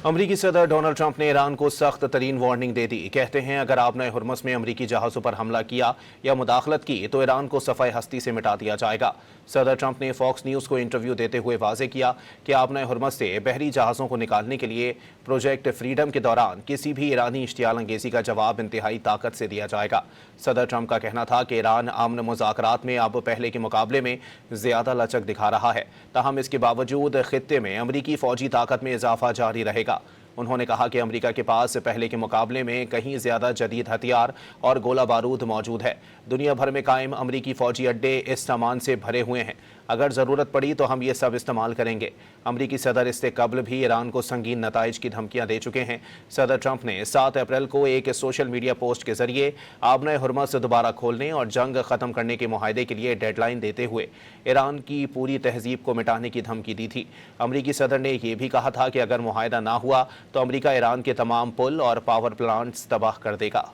अमरीकी सदर Donald Trump ने ईरान को सख्त तरीन वार्निंग दे दी। कहते हैं अगर आपने हुर्मुज़ में अमरीकी जहाज़ों पर हमला किया या मुदाखलत की तो ईरान को सफ़ाए हस्ती से मिटा दिया जाएगा। सदर ट्रंप ने फॉक्स न्यूज़ को इंटरव्यू देते हुए वाज़ेह किया कि आपने हुर्मुज़ से बहरी जहाज़ों को निकालने के लिए प्रोजेक्ट फ्रीडम के दौरान किसी भी ईरानी इश्तियाल अंगेज़ी का जवाब इंतहाई ताकत से दिया जाएगा। सदर ट्रंप का कहना था कि ईरान अमन मुज़ाकरात में अब पहले के मुकाबले में ज़्यादा लचक दिखा रहा है, ताहम इसके बावजूद खित्ते में अमरीकी फ़ौजी ताकत में इजाफा जारी रहेगा। उन्होंने कहा कि अमेरिका के पास पहले के मुकाबले में कहीं ज़्यादा जदीद हथियार और गोला बारूद मौजूद है। दुनिया भर में कायम अमेरिकी फ़ौजी अड्डे इस सामान से भरे हुए हैं। अगर ज़रूरत पड़ी तो हम ये सब इस्तेमाल करेंगे। अमेरिकी सदर इससे कबल भी ईरान को संगीन नताइज की धमकियां दे चुके हैं। सदर ट्रंप ने 7 अप्रैल को एक सोशल मीडिया पोस्ट के जरिए आबने हुर्मुज़ दोबारा खोलने और जंग ख़त्म करने के मुआहदे के लिए डेडलाइन देते हुए ईरान की पूरी तहजीब को मिटाने की धमकी दी थी। अमेरिकी सदर ने यह भी कहा था कि अगर मुआहदा ना हुआ तो अमेरिका ईरान के तमाम पुल और पावर प्लांट्स तबाह कर देगा।